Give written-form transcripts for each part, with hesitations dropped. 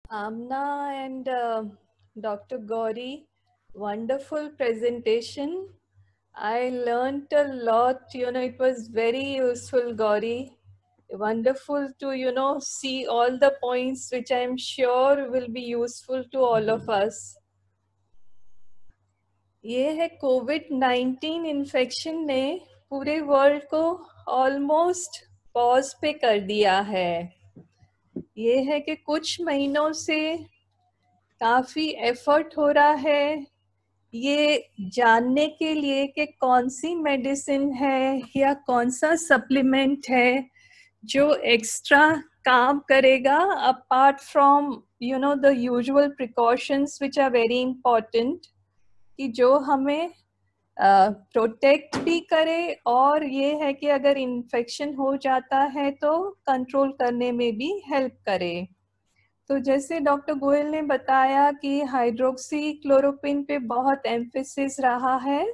Amna and Dr. Gauri, wonderful presentation. I learned a lot, it was very useful, Gauri. Wonderful to, see all the points which I'm sure will be useful to all of us. ये है कोविड-19 infection ने पूरे world को almost pause पे कर दिया है। ये है कि कुछ महीनों से काफी एफर्ट हो रहा है ये जानने के लिए कि कौन सी मेडिसिन है या कौन सा सप्लीमेंट है जो एक्स्ट्रा काम करेगा apart from the usual precautions which are very important कि जो हमें प्रोटेक्ट भी करे और ये है कि अगर इन्फेक्शन हो जाता है तो कंट्रोल करने में भी हेल्प करे। तो जैसे डॉक्टर गोयल ने बताया कि हाइड्रोक्सी क्लोरोक्विन पे बहुत एम्फेसिस रहा है,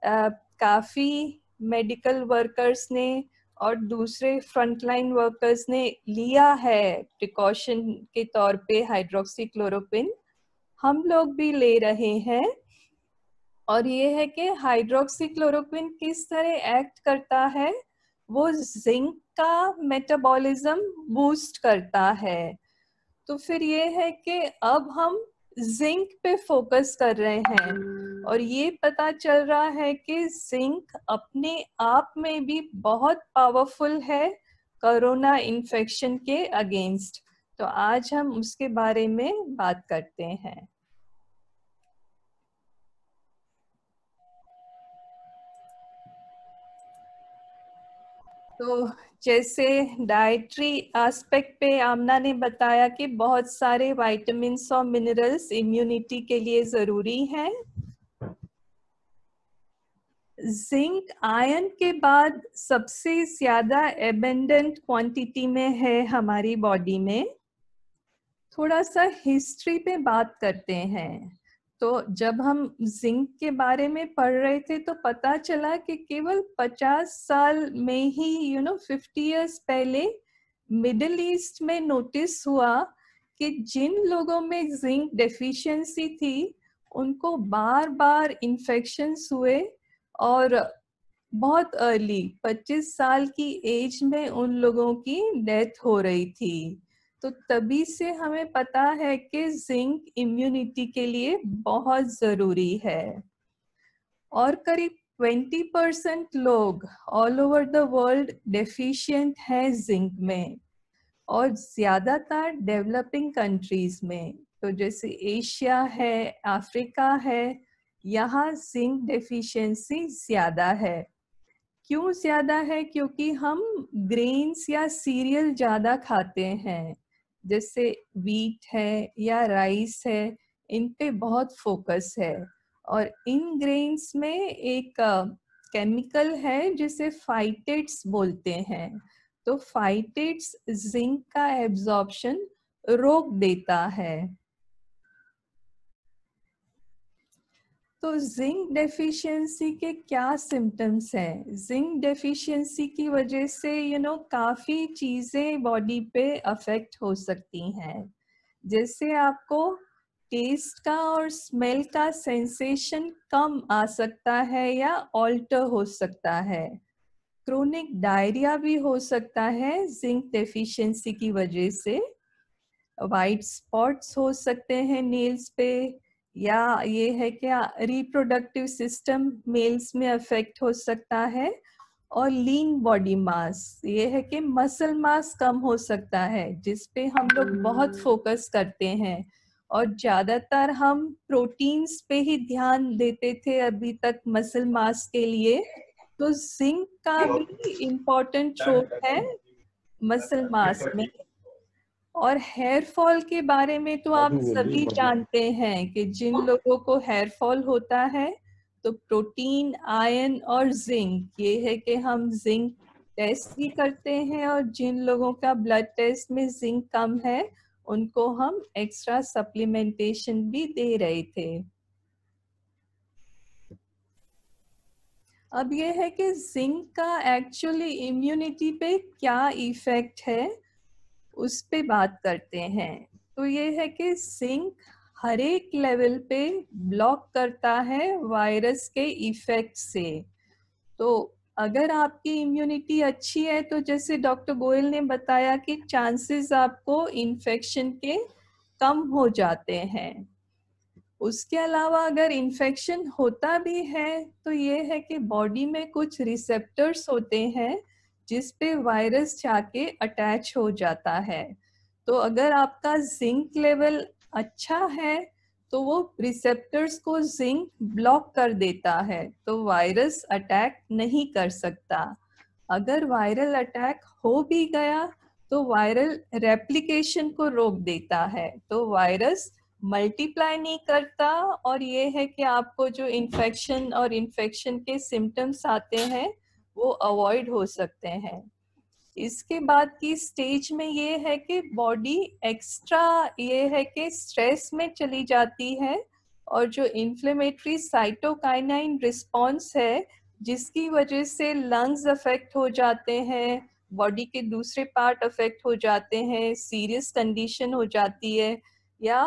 काफ़ी मेडिकल वर्कर्स ने और दूसरे फ्रंटलाइन वर्कर्स ने लिया है प्रिकॉशन के तौर पे हाइड्रोक्सी क्लोरोक्विन, हम लोग भी ले रहे हैं। और ये है कि हाइड्रोक्सी क्लोरोक्विन किस तरह एक्ट करता है, वो जिंक का मेटाबॉलिज्म बूस्ट करता है। तो फिर ये है कि अब हम जिंक पे फोकस कर रहे हैं और ये पता चल रहा है कि जिंक अपने आप में भी बहुत पावरफुल है कोरोना इन्फेक्शन के अगेंस्ट। तो आज हम उसके बारे में बात करते हैं। तो जैसे डाइटरी एस्पेक्ट पे आमना ने बताया कि बहुत सारे विटामिन्स और मिनरल्स इम्यूनिटी के लिए ज़रूरी हैं। जिंक आयरन के बाद सबसे ज़्यादा एबेंडेंट क्वांटिटी में है हमारी बॉडी में। थोड़ा सा हिस्ट्री पे बात करते हैं। तो जब हम जिंक के बारे में पढ़ रहे थे तो पता चला कि केवल 50 साल में ही 50 इयर्स पहले मिडिल ईस्ट में नोटिस हुआ कि जिन लोगों में जिंक डेफिशिएंसी थी उनको बार बार इन्फेक्शंस हुए और बहुत अर्ली 25 साल की एज में उन लोगों की डेथ हो रही थी। तो तभी से हमें पता है कि जिंक इम्यूनिटी के लिए बहुत ज़रूरी है। और करीब 20% लोग all over the world deficient हैं जिंक में और ज़्यादातर डेवलपिंग कंट्रीज में। तो जैसे एशिया है, अफ्रीका है, यहाँ जिंक डेफिशिएंसी ज़्यादा है। क्यों ज़्यादा है? क्योंकि हम ग्रेन्स या सीरियल ज़्यादा खाते हैं, जैसे वीट है या राइस है, इन पे बहुत फोकस है। और इन ग्रेन्स में एक केमिकल है जिसे फाइटेट्स बोलते हैं। तो फाइटेट्स जिंक का एब्जॉर्प्शन रोक देता है। तो जिंक डेफिशिएंसी के क्या सिम्टम्स हैं? जिंक डेफिशिएंसी की वजह से काफ़ी चीज़ें बॉडी पे अफेक्ट हो सकती हैं। जैसे आपको टेस्ट का और स्मेल का सेंसेशन कम आ सकता है या ऑल्टर हो सकता है। क्रोनिक डायरिया भी हो सकता है जिंक डेफिशिएंसी की वजह से। वाइट स्पॉट्स हो सकते हैं नेल्स पे, या ये है क्या रिप्रोडक्टिव सिस्टम मेल्स में अफेक्ट हो सकता है। और लीन बॉडी मास, ये है कि मसल मास कम हो सकता है जिस पे हम लोग बहुत फोकस करते हैं और ज़्यादातर हम प्रोटीन्स पे ही ध्यान देते थे अभी तक मसल मास के लिए। तो जिंक का भी इम्पोर्टेंट रोल है मसल मास में। और हेयर फॉल के बारे में तो आप सभी जानते हैं कि जिन लोगों को हेयर फॉल होता है तो प्रोटीन, आयरन और जिंक, ये है कि हम जिंक टेस्ट भी करते हैं और जिन लोगों का ब्लड टेस्ट में जिंक कम है उनको हम एक्स्ट्रा सप्लीमेंटेशन भी दे रहे थे। अब ये है कि जिंक का एक्चुअली इम्यूनिटी पे क्या इफेक्ट है, उस पे बात करते हैं। तो ये है कि जिंक हर एक लेवल पे ब्लॉक करता है वायरस के इफेक्ट से। तो अगर आपकी इम्यूनिटी अच्छी है तो जैसे डॉक्टर गोयल ने बताया कि चांसेस आपको इन्फेक्शन के कम हो जाते हैं। उसके अलावा अगर इन्फेक्शन होता भी है तो ये है कि बॉडी में कुछ रिसेप्टर्स होते हैं जिस पे वायरस जाके अटैच हो जाता है। तो अगर आपका जिंक लेवल अच्छा है तो वो रिसेप्टर्स को जिंक ब्लॉक कर देता है, तो वायरस अटैक नहीं कर सकता। अगर वायरल अटैक हो भी गया तो वायरल रेप्लिकेशन को रोक देता है, तो वायरस मल्टीप्लाई नहीं करता, और ये है कि आपको जो इन्फेक्शन और इन्फेक्शन के सिम्टम्स आते हैं वो अवॉइड हो सकते हैं। इसके बाद की स्टेज में ये है कि बॉडी एक्स्ट्रा ये है कि स्ट्रेस में चली जाती है, और जो इन्फ्लेमेटरी साइटोकाइनाइन रिस्पॉन्स है जिसकी वजह से लंग्स अफेक्ट हो जाते हैं, बॉडी के दूसरे पार्ट अफेक्ट हो जाते हैं, सीरियस कंडीशन हो जाती है या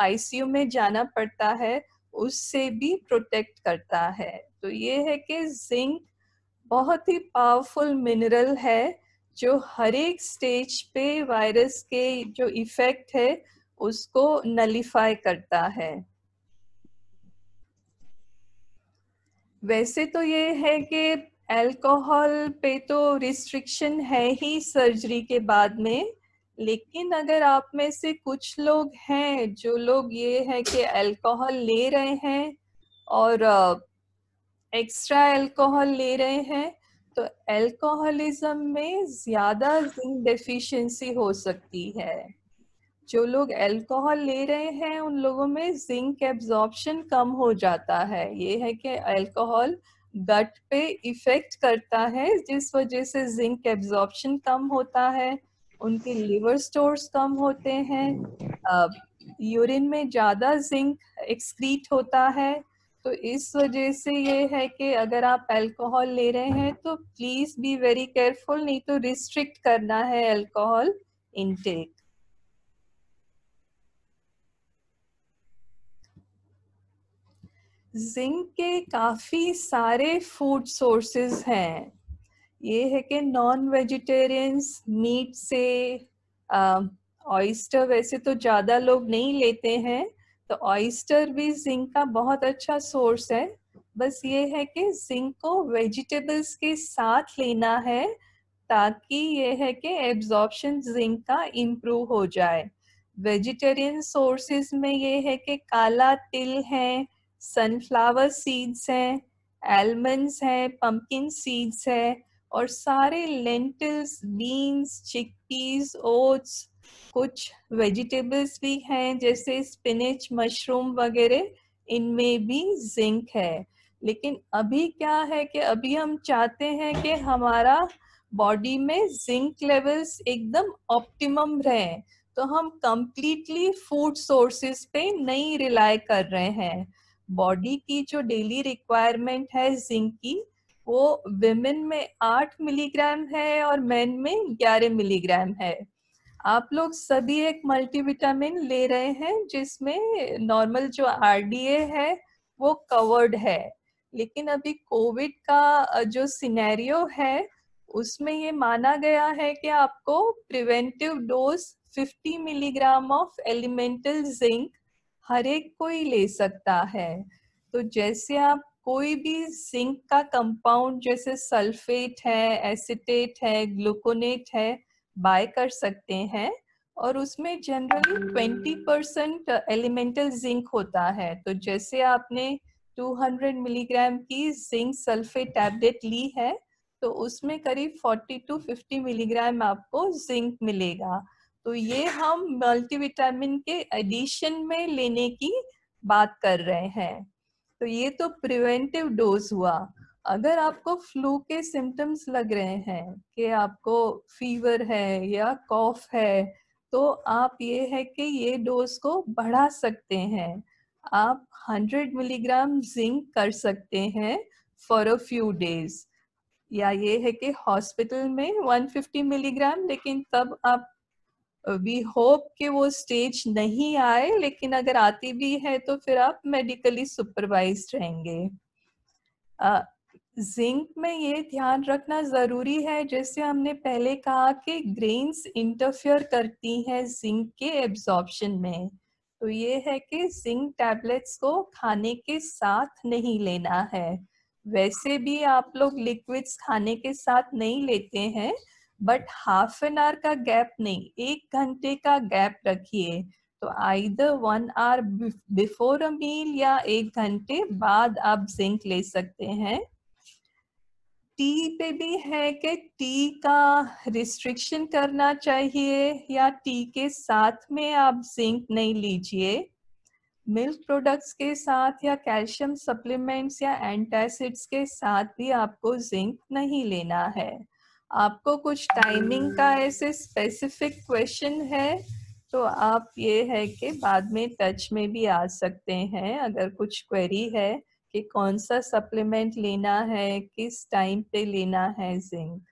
आईसीयू में जाना पड़ता है, उससे भी प्रोटेक्ट करता है। तो ये है कि जिंक बहुत ही पावरफुल मिनरल है जो हर एक स्टेज पे वायरस के जो इफेक्ट है उसको नलिफाई करता है। वैसे तो ये है कि अल्कोहल पे तो रिस्ट्रिक्शन है ही सर्जरी के बाद में, लेकिन अगर आप में से कुछ लोग हैं जो लोग ये है कि अल्कोहल ले रहे हैं और एक्स्ट्रा अल्कोहल ले रहे हैं, तो अल्कोहलिज्म में ज्यादा जिंक डेफिशिएंसी हो सकती है। जो लोग अल्कोहल ले रहे हैं उन लोगों में जिंक एब्जॉर्प्शन कम हो जाता है। ये है कि अल्कोहल गट पे इफेक्ट करता है जिस वजह से जिंक एब्जॉर्प्शन कम होता है, उनके लिवर स्टोर्स कम होते हैं, यूरिन में ज्यादा जिंक एक्सक्रीट होता है। तो इस वजह से ये है कि अगर आप अल्कोहल ले रहे हैं तो प्लीज बी वेरी केयरफुल, नहीं तो रिस्ट्रिक्ट करना है अल्कोहल इनटेक। जिंक के काफी सारे फूड सोर्सेज हैं। ये है कि नॉन वेजिटेरियंस मीट से ऑयस्टर वैसे तो ज्यादा लोग नहीं लेते हैं, तो ऑयस्टर भी जिंक का बहुत अच्छा सोर्स है। बस ये है कि जिंक को वेजिटेबल्स के साथ लेना है ताकि ये है कि एब्जॉर्प्शन जिंक का इम्प्रूव हो जाए। वेजिटेरियन सोर्सेज में ये है कि काला तिल है, सनफ्लावर सीड्स हैं, आलमंड्स हैं, पंपकिन सीड्स है, और सारे लेंटिल्स, बीन्स, चिकपीस, ओट्स, कुछ वेजिटेबल्स भी हैं जैसे स्पिनच, मशरूम वगैरह, इनमें भी जिंक है। लेकिन अभी क्या है कि अभी हम चाहते हैं कि हमारा बॉडी में जिंक लेवल्स एकदम ऑप्टिमम रहे, तो हम कंप्लीटली फूड सोर्सेस पे नहीं रिलाय कर रहे हैं। बॉडी की जो डेली रिक्वायरमेंट है जिंक की, वो विमेन में 8 मिलीग्राम है और मेन में 11 मिलीग्राम है। आप लोग सभी एक मल्टीविटामिन ले रहे हैं जिसमें नॉर्मल जो आरडीए है वो कवर्ड है, लेकिन अभी कोविड का जो सिनेरियो है उसमें ये माना गया है कि आपको preventive dose 50 milligram of elemental zinc हर एक कोई ले सकता है। तो जैसे आप कोई भी जिंक का कंपाउंड जैसे सल्फेट है, एसिटेट है, ग्लूकोनेट है, बाय कर सकते हैं, और उसमें जनरली 20% एलिमेंटल जिंक होता है। तो जैसे आपने 200 मिलीग्राम की जिंक सल्फेट टैबलेट ली है तो उसमें करीब 40 to 50 मिलीग्राम आपको जिंक मिलेगा। तो ये हम मल्टीविटामिन के एडिशन में लेने की बात कर रहे हैं। तो ये तो प्रिवेंटिव डोज हुआ। अगर आपको फ्लू के सिम्टम्स लग रहे हैं कि आपको फीवर है या कॉफ है, तो आप ये है कि ये डोज को बढ़ा सकते हैं। आप 100 मिलीग्राम जिंक कर सकते हैं फॉर अ फ्यू डेज, या ये है कि हॉस्पिटल में 150 मिलीग्राम, लेकिन तब आप वी होप कि वो स्टेज नहीं आए, लेकिन अगर आती भी है तो फिर आप मेडिकली सुपरवाइज्ड रहेंगे। जिंक में ये ध्यान रखना जरूरी है, जैसे हमने पहले कहा कि ग्रेन्स इंटरफियर करती हैं जिंक के एब्जॉर्प्शन में। तो ये है कि जिंक टैबलेट्स को खाने के साथ नहीं लेना है। वैसे भी आप लोग लिक्विड्स खाने के साथ नहीं लेते हैं, बट हाफ एन आवर का गैप नहीं, 1 घंटे का गैप रखिए। तो आइदर 1 आवर बिफोर अ मील या 1 घंटे बाद आप जिंक ले सकते हैं। टी पे भी है कि टी का रिस्ट्रिक्शन करना चाहिए या टी के साथ में आप जिंक नहीं लीजिए। मिल्क प्रोडक्ट्स के साथ या कैल्शियम सप्लीमेंट्स या एंटासिड्स के साथ भी आपको जिंक नहीं लेना है। आपको कुछ टाइमिंग का ऐसे स्पेसिफिक क्वेश्चन है तो आप ये है कि बाद में टच में भी आ सकते हैं, अगर कुछ क्वेरी है कि कौन सा सप्लीमेंट लेना है, किस टाइम पे लेना है जिंक।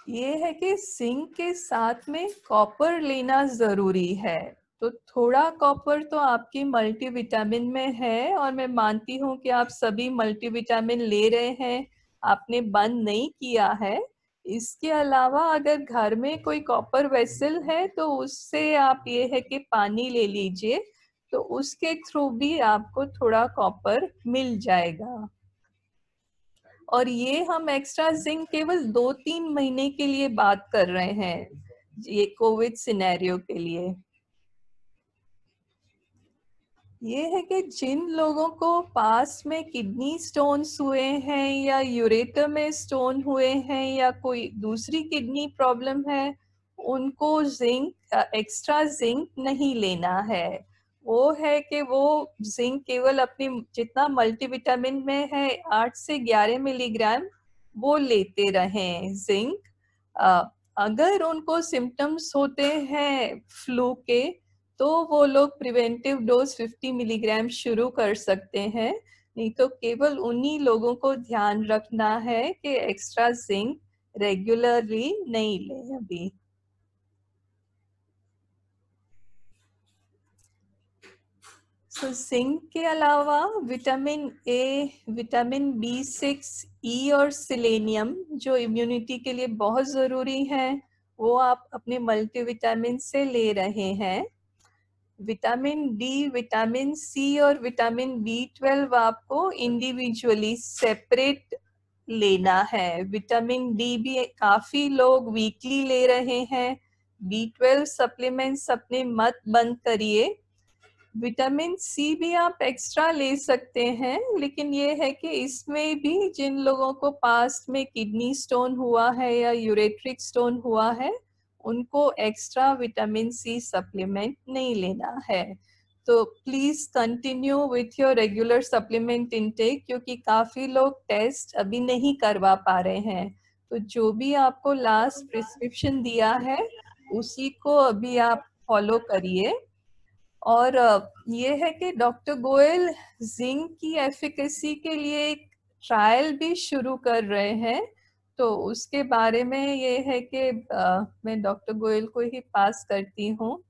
ये है कि जिंक के साथ में कॉपर लेना जरूरी है। तो थोड़ा कॉपर तो आपकी मल्टीविटामिन में है, और मैं मानती हूँ कि आप सभी मल्टीविटामिन ले रहे हैं, आपने बंद नहीं किया है। इसके अलावा अगर घर में कोई कॉपर वेसल है तो उससे आप ये है कि पानी ले लीजिए, तो उसके थ्रू भी आपको थोड़ा कॉपर मिल जाएगा। और ये हम एक्स्ट्रा जिंक केवल 2-3 महीने के लिए बात कर रहे हैं, ये कोविड सिनेरियो के लिए। ये है कि जिन लोगों को पास में किडनी स्टोन्स हुए हैं या यूरेटर में स्टोन हुए हैं या कोई दूसरी किडनी प्रॉब्लम है, उनको जिंक एक्स्ट्रा जिंक नहीं लेना है। वो है कि वो जिंक केवल अपनी जितना मल्टीविटामिन में है 8 से 11 मिलीग्राम वो लेते रहें जिंक। अगर उनको सिम्टम्स होते हैं फ्लू के तो वो लोग प्रिवेंटिव डोज 50 मिलीग्राम शुरू कर सकते हैं। नहीं तो केवल उन्हीं लोगों को ध्यान रखना है कि एक्स्ट्रा जिंक रेगुलरली नहीं लें अभी। तो जिंक के अलावा विटामिन ए, विटामिन B6, ई और सिलेनियम जो इम्यूनिटी के लिए बहुत ज़रूरी है, वो आप अपने मल्टीविटामिन से ले रहे हैं। विटामिन डी, विटामिन सी और विटामिन B12 आपको इंडिविजुअली सेपरेट लेना है। विटामिन डी भी काफी लोग वीकली ले रहे हैं। B12 सप्लीमेंट्स अपने मत बंद करिए। विटामिन सी भी आप एक्स्ट्रा ले सकते हैं, लेकिन ये है कि इसमें भी जिन लोगों को पास्ट में किडनी स्टोन हुआ है या यूरेट्रिक स्टोन हुआ है, उनको एक्स्ट्रा विटामिन सी सप्लीमेंट नहीं लेना है। तो please continue with your regular supplement intake, क्योंकि काफी लोग टेस्ट अभी नहीं करवा पा रहे हैं। तो जो भी आपको लास्ट प्रिस्क्रिप्शन दिया है उसी को अभी आप फॉलो करिए। और ये है कि डॉक्टर गोयल जिंक की एफिकेसी के लिए एक ट्रायल भी शुरू कर रहे हैं। तो उसके बारे में ये है कि मैं डॉक्टर गोयल को ही पास करती हूँ।